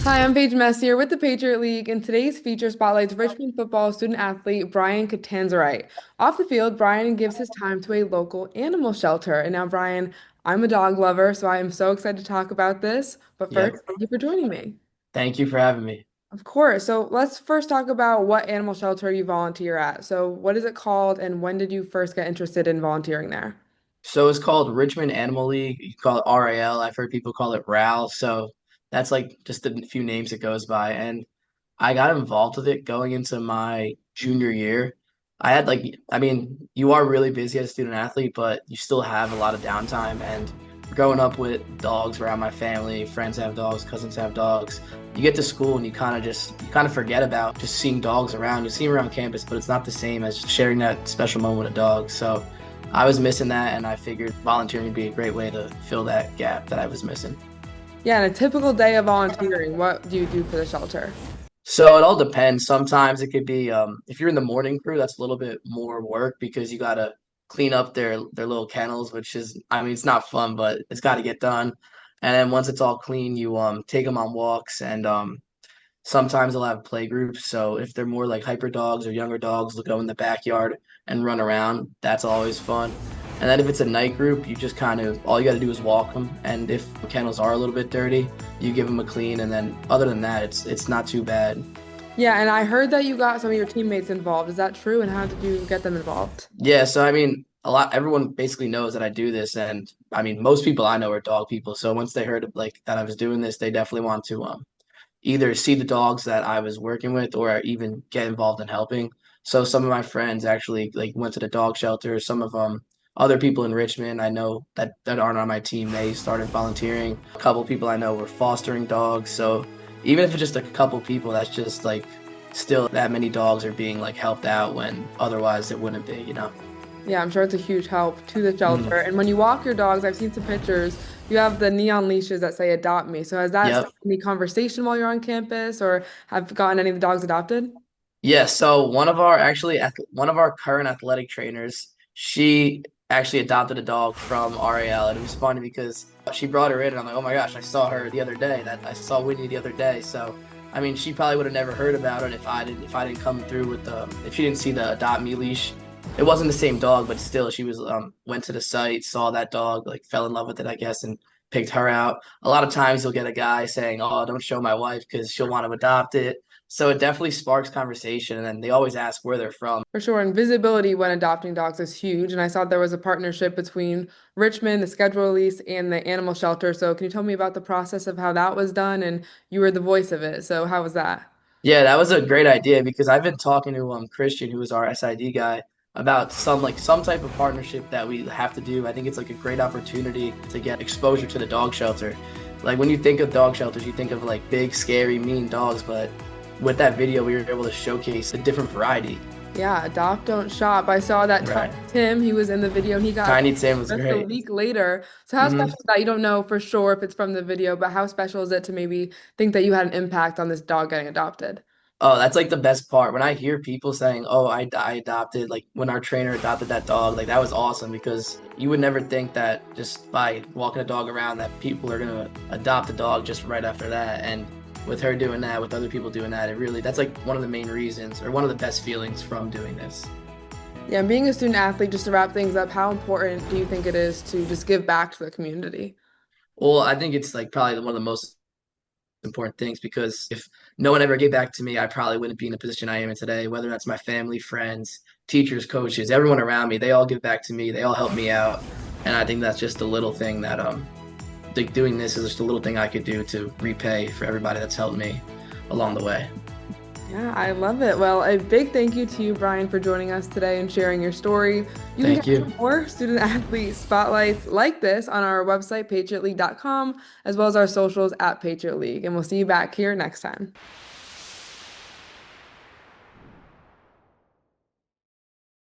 Hi, I'm Paige Messier with the Patriot League, and today's feature spotlights Richmond football student athlete Brian Catanzarite. Off the field, Brian gives his time to a local animal shelter. And now, Brian, I'm a dog lover, so I am so excited to talk about this. But Yep. first, thank you for joining me. Thank you for having me. Of course. So let's first talk about what animal shelter you volunteer at. So, what is it called, and when did you first get interested in volunteering there? So it's called Richmond Animal League. You can call it RAL. I've heard people call it RAL. So that's like just the few names it goes by. And I got involved with it going into my junior year. I had you are really busy as a student athlete, but you still have a lot of downtime. And growing up with dogs around my family, friends have dogs, cousins have dogs, you get to school and you kind of forget about just seeing dogs around. You see them around campus, but it's not the same as sharing that special moment with a dog. So I was missing that, and I figured volunteering would be a great way to fill that gap that I was missing. Yeah, and a typical day of volunteering, what do you do for the shelter? So it all depends. Sometimes it could be if you're in the morning crew, that's a little bit more work because you gotta clean up their little kennels, which is I mean it's not fun, but it's got to get done. And then once it's all clean, you take them on walks, and sometimes they'll have play groups. So if they're more like hyper dogs or younger dogs, they'll go in the backyard and run around. That's always fun. And then if it's a night group, you just kind of all you got to do is walk them. And if the kennels are a little bit dirty, you give them a clean. And then other than that, it's not too bad. Yeah, and I heard that you got some of your teammates involved. Is that true? And how did you get them involved? Yeah. So I mean, everyone basically knows that I do this, and I mean, most people I know are dog people. So once they heard like that I was doing this, they definitely want to either see the dogs that I was working with or even get involved in helping. So some of my friends actually like went to the dog shelter. Some of other people in Richmond I know that aren't on my team, they started volunteering. A couple people I know were fostering dogs. So even if it's just a couple people, that's just like still that many dogs are being like helped out when otherwise it wouldn't be. Yeah, I'm sure it's a huge help to the Mhm. shelter. And when you walk your dogs, I've seen some pictures. You have the neon leashes that say adopt me. So has that Yep. started any conversation while you're on campus or have gotten any of the dogs adopted? Yeah, so one of our current athletic trainers, she actually adopted a dog from RAL, and it was funny because she brought her in, and I'm like, oh my gosh, I saw her the other day. That I saw Whitney the other day. So, I mean, she probably would have never heard about it if I didn't come through with the if she didn't see the adopt me leash. It wasn't the same dog, but still, she was went to the site, saw that dog, like fell in love with it, I guess, and picked her out. A lot of times you'll get a guy saying, "Oh, don't show my wife because she'll want to adopt it." So it definitely sparks conversation, and then they always ask where they're from. For sure. And visibility when adopting dogs is huge. And I saw there was a partnership between Richmond, the schedule release, and the animal shelter. So can you tell me about the process of how that was done? And you were the voice of it. So how was that? Yeah, that was a great idea because I've been talking to Christian, who is our SID guy, about some type of partnership that we have to do. I think it's like a great opportunity to get exposure to the dog shelter. Like when you think of dog shelters, you think of like big, scary, mean dogs, but with that video, we were able to showcase a different variety. Yeah, adopt, don't shop. I saw that Right. Tim, he was in the video and he got Tiny Tim was just a great. week later. So how special Hmm. is that? You don't know for sure if it's from the video, but how special is it to maybe think that you had an impact on this dog getting adopted? Oh, that's like the best part. When I hear people saying, "Oh, I adopted," like when our trainer adopted that dog, like that was awesome because you would never think that just by walking a dog around that people are gonna adopt a dog just right after that. And with her doing that, with other people doing that, it really that's like one of the main reasons or one of the best feelings from doing this. Yeah, and being a student athlete, just to wrap things up, how important do you think it is to just give back to the community? Well, I think it's like probably one of the most important things because if no one ever gave back to me, I probably wouldn't be in the position I am in today, whether that's my family, friends, teachers, coaches, everyone around me, they all give back to me. They all help me out. And I think that's just a little thing that like doing this is just a little thing I could do to repay for everybody that's helped me along the way. Yeah, I love it. Well, a big thank you to you, Brian, for joining us today and sharing your story. You can Thank you. catch more student athlete spotlights like this on our website, patriotleague.com, as well as our socials at Patriot League. And we'll see you back here next time.